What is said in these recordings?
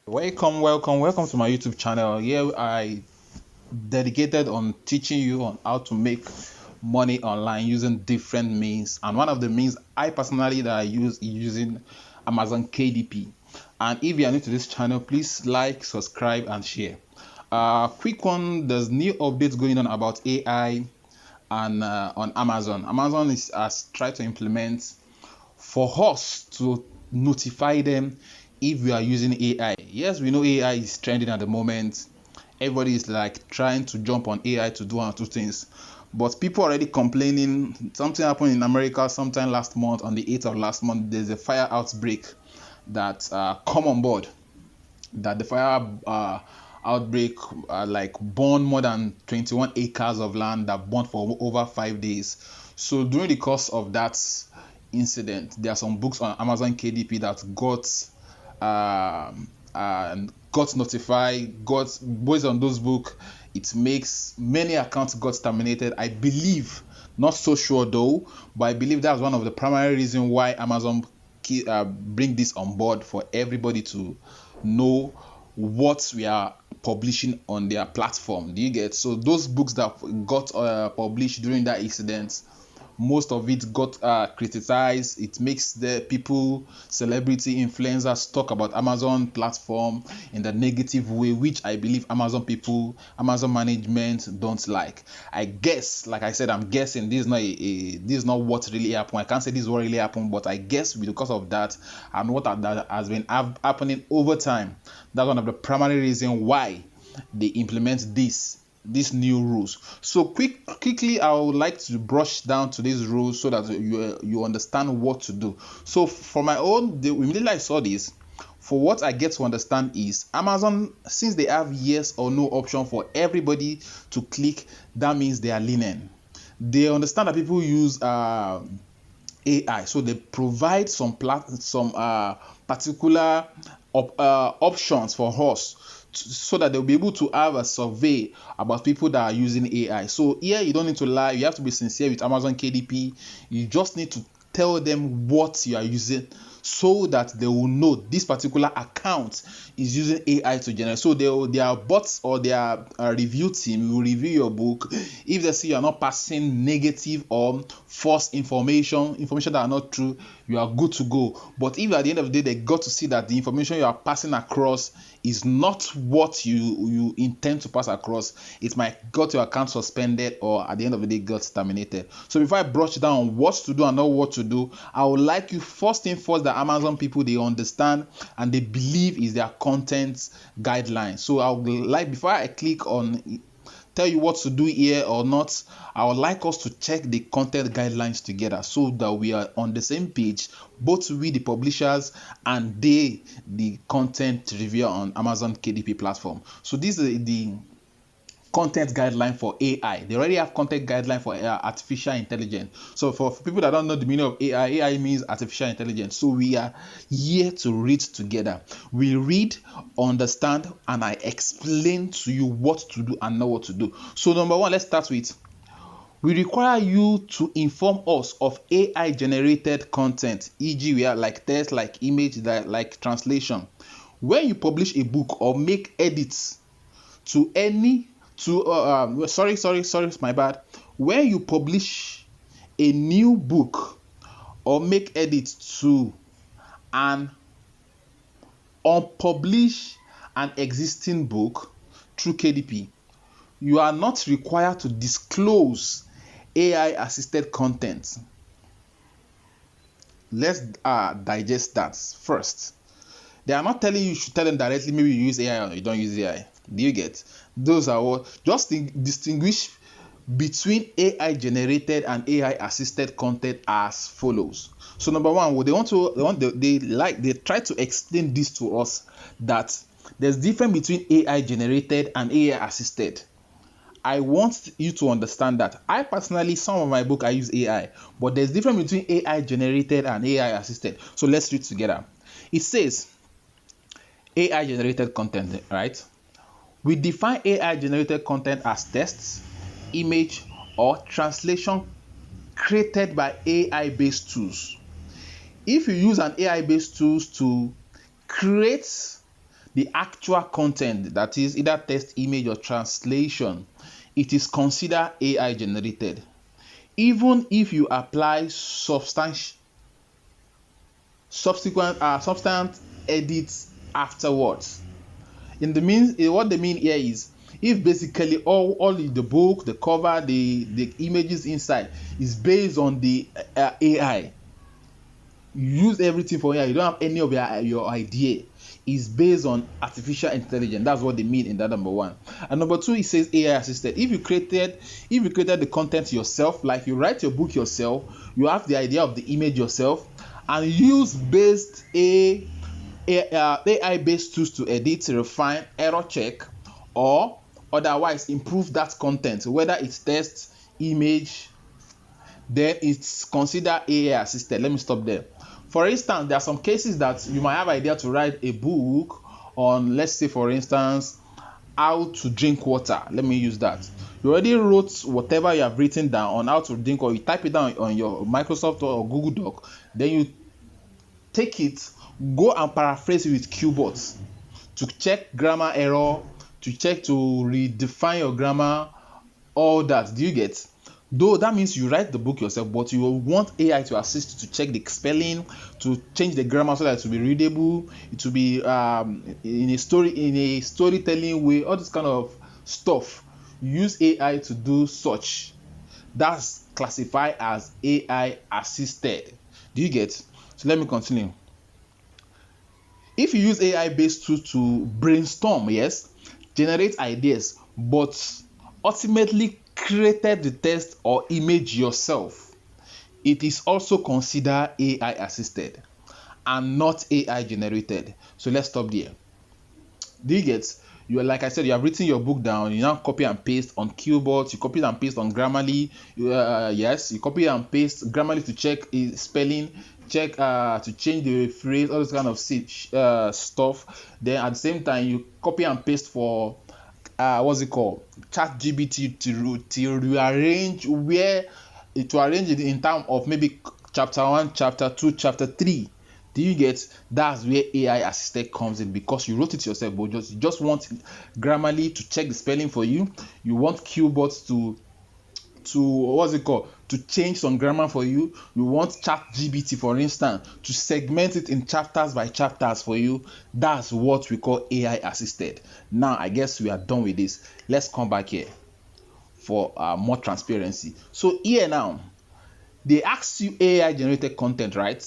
Welcome to my YouTube channel. Here I dedicated on teaching you on how to make money online using different means. And one of the means I personally that I use is using Amazon KDP. And if you are new to this channel, please like, subscribe, and share. Quick one: there's new updates going on about AI and on Amazon. Amazon has tried to implement for us to notify them if we are using AI. Yes, we know AI is trending at the moment. Everybody is like trying to jump on AI to do one or two things. But people already complaining. Something happened in America sometime last month, on the 8th of last month. There's a fire outbreak that come on board. That the fire outbreak like burned more than 21 acres of land that burned for over 5 days. So during the course of that incident, there are some books on Amazon KDP that got notified. Got based on those books, it makes many accounts got terminated. I believe, not so sure though, but I believe that's one of the primary reasons why Amazon bring this on board for everybody to know what we are publishing on their platform. Do you get? So those books that got published during that incident, most of it got criticized. It makes the people, celebrity influencers, talk about Amazon platform in the negative way, which I believe Amazon management don't like. I guess, like I said, I'm guessing this is not this is not what really happened. I can't say this is what really happened, but I guess because of that and what that has been happening over time, that's one of the primary reasons why they implement these new rules. So quickly, I would like to brush down to these rules so that you understand what to do. So for my own, immediately I saw this, for what I get to understand is Amazon, since they have yes or no option for everybody to click, that means they are lenient. They understand that people use AI, so they provide some particular options for us so that they'll be able to have a survey about people that are using AI. So here you don't need to lie, you have to be sincere with Amazon KDP. You just need to tell them what you are using so that they will know this particular account is using AI to generate. So their bots or their review team will review your book. If they see you are not passing negative or false information that are not true, you are good to go. But if at the end of the day they got to see that the information you are passing across is not what you intend to pass across, it might got your account suspended or at the end of the day got terminated. So before I brush down what to do and not what to do, I would like you first thing first that Amazon people, they understand and they believe is their content guidelines. So I would like, before I click on tell you what to do here or not, I would like us to check the content guidelines together so that we are on the same page, both we the publishers and they the content reviewer on Amazon KDP platform. So this is the content guideline for AI. They already have content guideline for artificial intelligence. So for people that don't know the meaning of AI means artificial intelligence. So we are here to read together. We read, understand, and I explain to you what to do and not what to do. So number one, let's start with, we require you to inform us of AI generated content, e.g. we are like text, like image, like translation. When you publish a book or make edits to any sorry, my bad. When you publish a new book or make edits to an unpublished and existing book through KDP, you are not required to disclose AI assisted content. Let's digest that first. They are not telling you should tell them directly maybe you use AI or you don't use AI. Do you get? Those are what, just distinguish between AI generated and AI assisted content as follows. So number one, they try to explain this to us, that there's difference between AI generated and AI assisted. I want you to understand that. I personally, some of my book I use AI, but there's difference between AI generated and AI assisted. So let's read together. It says AI generated content, right? We define AI generated content as text, image, or translation created by AI based tools. If you use an AI based tools to create the actual content, that is either text, image, or translation, it is considered AI generated, even if you apply subsequent edits afterwards. What they mean here is, if basically all the book, the cover, the images inside is based on the AI, you use everything for AI, you don't have any of your idea, is based on artificial intelligence. That's what they mean in that number one. And number two, it says AI assisted. If you created the content yourself, like you write your book yourself, you have the idea of the image yourself, and use AI based tools to edit, refine, error check, or otherwise improve that content, whether it's text, image, then it's considered AI assisted. Let me stop there. For instance, there are some cases that you might have idea to write a book on, let's say for instance, how to drink water. Let me use that. You already wrote whatever you have written down on how to drink, or you type it down on your Microsoft or Google Doc, then you take it, go and paraphrase it with keyboards to check grammar error, to redefine your grammar, all that. Do you get? Though that means you write the book yourself, but you want AI to assist you to check the spelling, to change the grammar so that it will be readable, it will be in a storytelling way, all this kind of stuff. Use AI to do such. That's classified as AI assisted. Do you get? So let me continue. If you use AI based tools to brainstorm, yes, generate ideas, but ultimately created the text or image yourself, it is also considered AI assisted and not AI generated. So let's stop there. Do you get? You are, like I said, you have written your book down, you now copy and paste on keyboards, you copy and paste on Grammarly. Yes, you copy and paste Grammarly to check spelling, check to change the phrase, all this kind of stuff. Then at the same time, you copy and paste for what's it called, ChatGPT, to rearrange to arrange it in terms of maybe chapter 1, chapter 2, chapter 3. Do you get? That's where AI assisted comes in, because you wrote it yourself, but you just want Grammarly to check the spelling for you. You want keyboards to what's it called, to change some grammar for you. You want ChatGPT, for instance, to segment it in chapters by chapters for you. That's what we call AI assisted. Now I guess we are done with this. Let's come back here for more transparency. So here now, they ask you AI generated content, right?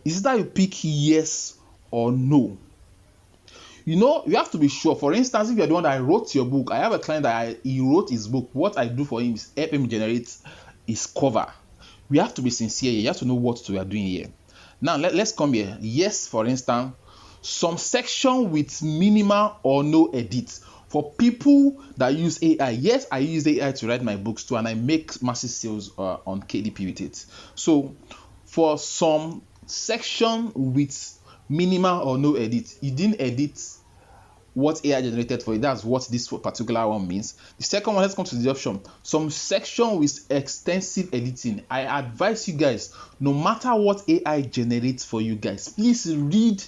Is that you pick yes or no? You know, you have to be sure. For instance, if you're the one that wrote your book, I have a client that he wrote his book. What I do for him is help him generate his cover. We have to be sincere here. You have to know what we are doing here. Now, let's come here. Yes, for instance, some section with minimal or no edits. For people that use AI, yes, I use AI to write my books too, and I make massive sales on KDP with it. So, for some section with minimal or no edit, you didn't edit what AI generated for you. That's what this particular one means. The second one, let's come to the option. Some section with extensive editing. I advise you guys, no matter what AI generates for you guys, please read,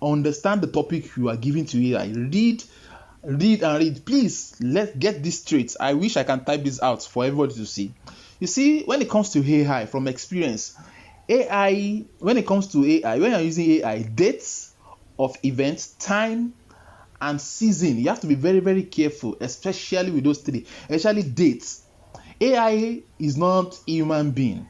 understand the topic you are giving to AI. Read. Please, let's get this straight. I wish I can type this out for everybody to see. You see, when it comes to AI, from experience, when it comes to AI, when you're using AI, dates of events, time, and season, you have to be very, very careful, especially with those three, especially dates. AI is not a human being.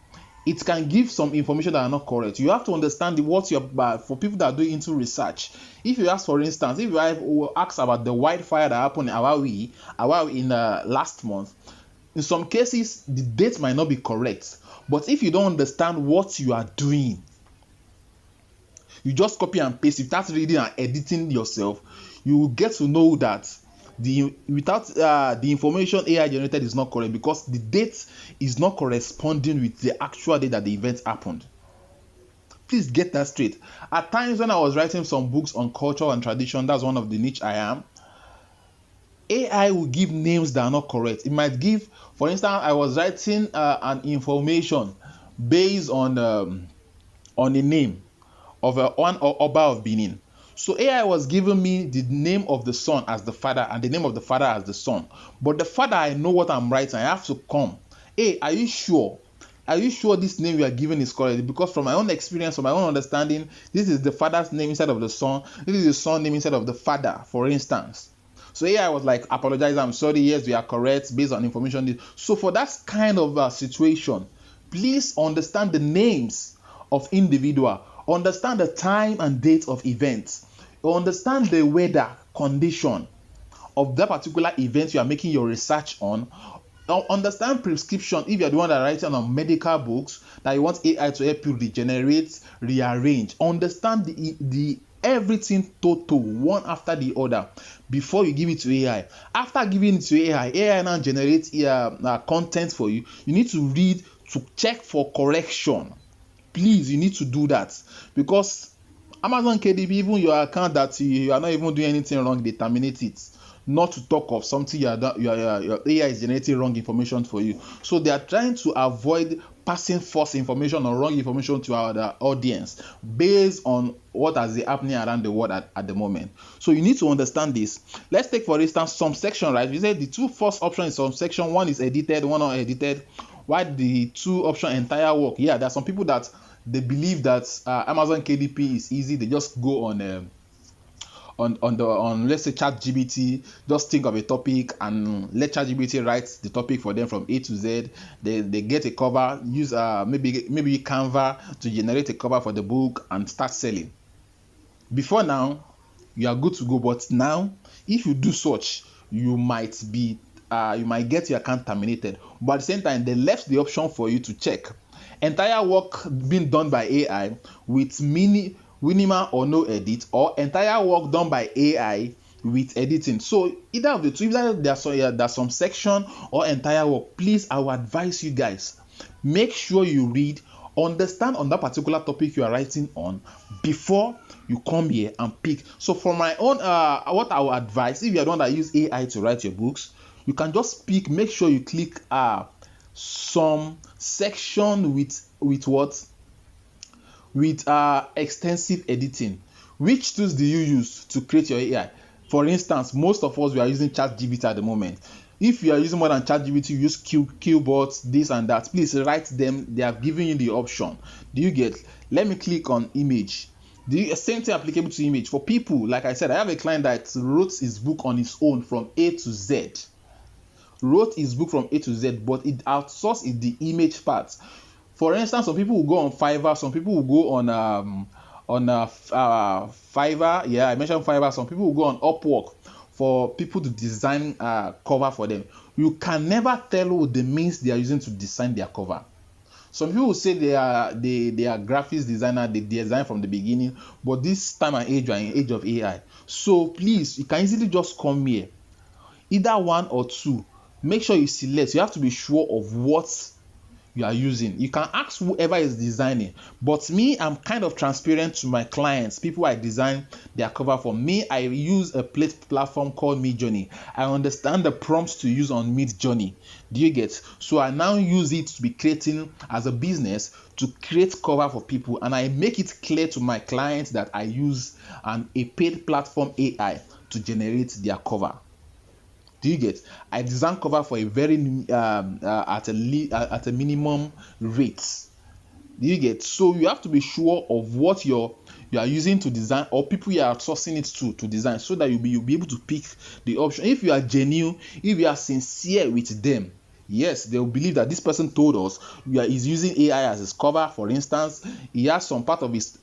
It can give some information that are not correct. You have to understand what you're, for people that are doing into research. If you ask, for instance, if you ask about the wildfire that happened in Hawaii in last month, in some cases the date might not be correct. But if you don't understand what you are doing, you just copy and paste, you start reading and editing yourself, you will get to know that the information AI generated is not correct, because the date is not corresponding with the actual date that the event happened. Please get that straight. At times when I was writing some books on culture and tradition, that's one of the niche I am, AI will give names that are not correct. It might give, for instance, I was writing an information based on a name of one Oba of Benin. So AI was giving me the name of the son as the father and the name of the father as the son. But the father, I know what I'm writing. I have to come. Hey, are you sure? Are you sure this name you are giving is correct? Because from my own experience, from my own understanding, this is the father's name instead of the son. This is the son name instead of the father, for instance. So AI was like, apologize, I'm sorry, yes, we are correct based on information. So for that kind of situation, please understand the names of individual, understand the time and date of events, understand the weather condition of that particular event you are making your research on. Understand prescription if you are the one that writing on medical books that you want AI to help you regenerate, rearrange. Understand the everything total one after the other before you give it to AI. After giving it to AI now generates content for you. You need to read to check for correction. Please, you need to do that, because Amazon KDP, even your account that you are not even doing anything wrong, they terminate it. Not to talk of something your AI is generating wrong information for you. So they are trying to avoid passing false information or wrong information to our audience based on what has been happening around the world at the moment. So you need to understand this. Let's take for instance some section, right? We said the two first options in some section, one is edited, one not edited. Why the two option entire work? Yeah, there are some people that they believe that Amazon KDP is easy. They just go on let's say ChatGPT, just think of a topic and let ChatGPT write the topic for them from A to Z. They get a cover, use maybe Canva to generate a cover for the book and start selling. Before now, you are good to go, but now if you do such, you might get your account terminated. But at the same time, they left the option for you to check entire work being done by AI with minimal or no edit, or entire work done by AI with editing. So either of the two, either there's some section or entire work. Please, I will advise you guys, make sure you read, understand on that particular topic you are writing on before you come here and pick. So for my own what I would advise, if you are the one that use AI to write your books, you can just pick, make sure you click some section with extensive editing. Which tools do you use to create your AI? For instance, most of us, we are using ChatGPT at the moment. If you are using more than ChatGPT, you use Qbots, this and that. Please write them. They are giving you the option. Do you get? Let me click on image. The same thing applicable to image. For people, like I said, I have a client that wrote his book on his own from A to Z. Wrote his book from A to Z, but it outsourced the image part. For instance, some people will go on Fiverr, some people will go on Fiverr. Yeah, I mentioned Fiverr. Some people will go on Upwork for people to design cover for them. You can never tell who the means they are using to design their cover. Some people will say they are graphics designer, they design from the beginning, but this time and age, we are in age of AI. So please, you can easily just come here, either one or two. Make sure you select. You have to be sure of what you are using. You can ask whoever is designing, but me, I'm kind of transparent to my clients, people I design their cover for. Me, I use a platform called Midjourney. I understand the prompts to use on Midjourney. Do you get? So I now use it to be creating as a business to create cover for people, and I make it clear to my clients that I use a paid platform AI to generate their cover. Do you get? I design cover for a very at a minimum rate. Do you get? So you have to be sure of what you are using to design, or people you are sourcing it to design, so that you'll be able to pick the option. If you are genuine, if you are sincere with them, yes, they will believe that this person told us is using AI as his cover. For instance, he has some part of his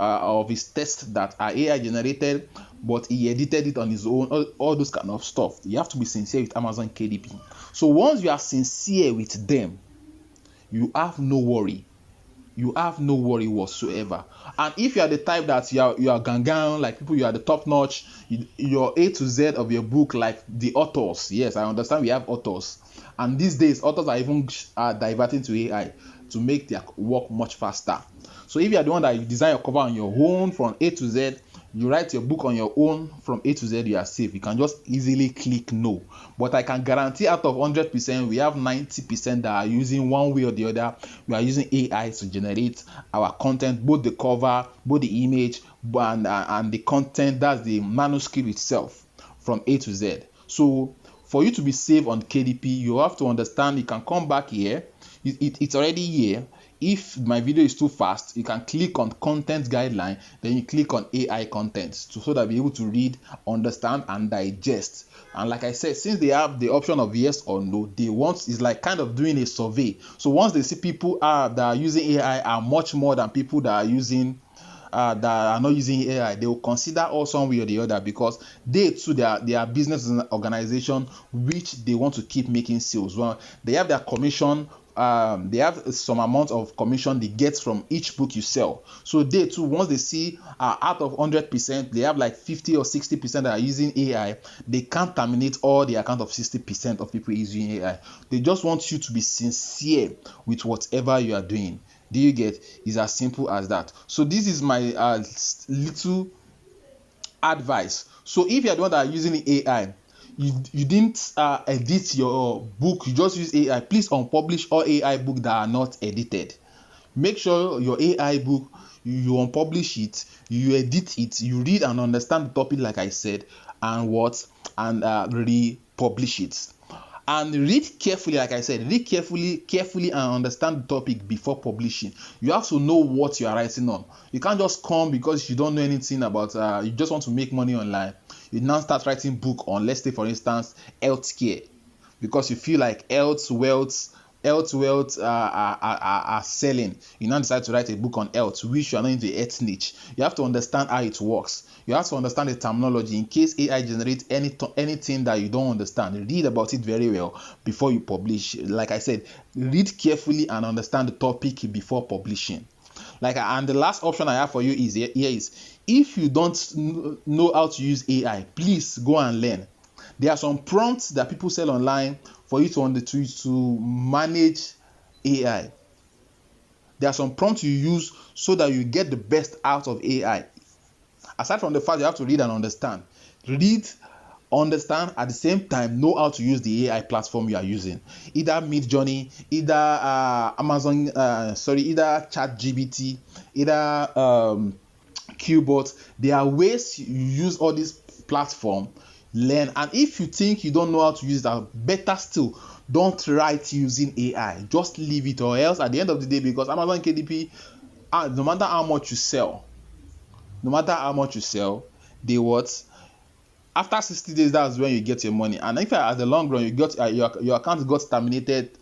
text that are AI generated, but he edited it on his own, all those kind of stuff. You have to be sincere with Amazon KDP. So once you are sincere with them, you have no worry. You have no worry whatsoever. And if you are the type that you are gangan, like people, you are the top notch, your A to Z of your book, like the authors. Yes, I understand we have authors, and these days authors are even diverting to AI to make their work much faster. So if you are the one that you design your cover on your own from A to Z, you write your book on your own from A to Z, you are safe. You can just easily click no. But I can guarantee out of 100%, we have 90% that are using one way or the other. We are using AI to generate our content, both the cover, both the image, and the content, that's the manuscript itself, from A to Z. So for you to be safe on KDP, you have to understand. You can come back here. It's already here. If my video is too fast, you can click on content guideline, then you click on AI content so that you'll be able to read, understand, and digest. And like I said, since they have the option of yes or no, they want is like kind of doing a survey. So once they see people that are using AI are much more than people that are using that are not using AI, they will consider all some way or the other, because they too, they are business organization which they want to keep making sales. Well, they have their commission. They have some amount of commission they get from each book you sell. So they too, once they see out of 100%, they have like 50 or 60% that are using AI, they can't terminate all the account of 60% of people using AI. They just want you to be sincere with whatever you are doing. Do you get? It's as simple as that. So this is my little advice. So if you're the one that are using AI, you didn't edit your book, you just use AI, please unpublish all AI book that are not edited. Make sure your AI book, you unpublish it, you edit it, you read and understand the topic like I said, and republish it. And read carefully, like I said, read carefully and understand the topic before publishing. You have to know what you are writing on. You can't just come because you don't know anything about you just want to make money online. You now start writing book on, let's say for instance, healthcare, because you feel like health wealth are selling. You now decide to write a book on health, which you are not in the health niche. You have to understand how it works. You have to understand the terminology in case AI generates anything that you don't understand. Read about it very well before you publish. Like I said, read carefully and understand the topic before publishing. And the last option I have for you is here is, if you don't know how to use AI, please go and learn. There are some prompts that people sell online for you to manage AI. There are some prompts you use so that you get the best out of AI. Aside from the fact you have to read and understand, understand, at the same time know how to use the AI platform you are using, either Midjourney, either either ChatGPT, either Qbot. There are ways you use all these platform. Learn, and if you think you don't know how to use that, better still, don't write using AI. Just leave it, or else at the end of the day, because Amazon KDP, no matter how much you sell, they what? After 60 days, that's when you get your money. And if at the long run you got your account got terminated,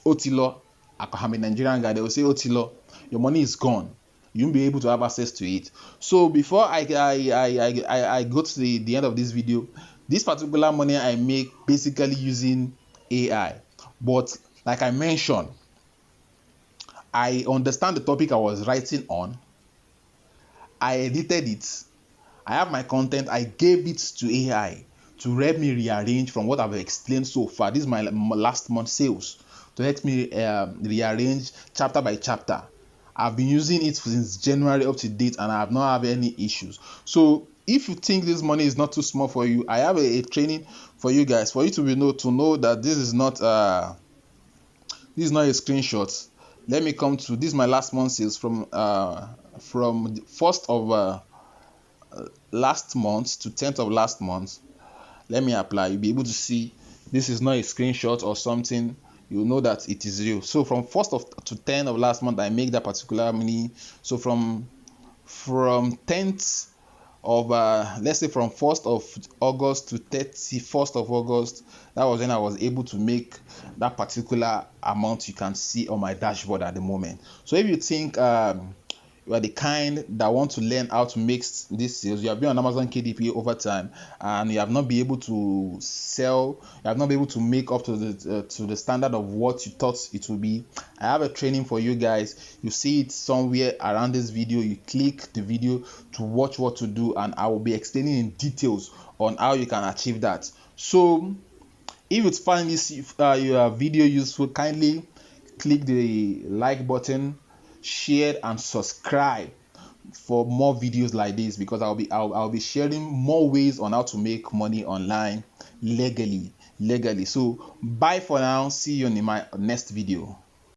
Otilo, I'm a Nigerian guy, they will say Otilo, your money is gone. You won't be able to have access to it. So before I go to the end of this video, this particular money I make basically using AI. But like I mentioned, I understand the topic I was writing on. I edited it. I have my content. I gave it to AI to help me rearrange from what I've explained so far. This is my last month sales, to help me rearrange chapter by chapter. I've been using it since January up to date, and I have not had any issues. So if you think this money is not too small for you, I have a training for you guys, for you to know that this is not a screenshot. Let me come to this. My last month sales from the 1st of last month to 10th of last month. Let me apply. You'll be able to see this is not a screenshot or something. You'll know that it is real. So from 1st to 10th of last month, I make that particular money. So from 10th of let's say from 1st of August to 31st of August, that was when I was able to make that particular amount you can see on my dashboard at the moment. So if you think you are the kind that want to learn how to make these sales, you have been on Amazon KDP over time and you have not been able to sell, you have not been able to make up to the standard of what you thought it would be, I have a training for you guys. You see it somewhere around this video. You click the video to watch what to do, and I will be explaining in details on how you can achieve that. So if you find this your video useful, kindly click the like button, share and subscribe. for more videos like this, because I'll be sharing more ways on how to make money online legally. So bye for now, see you in my next video.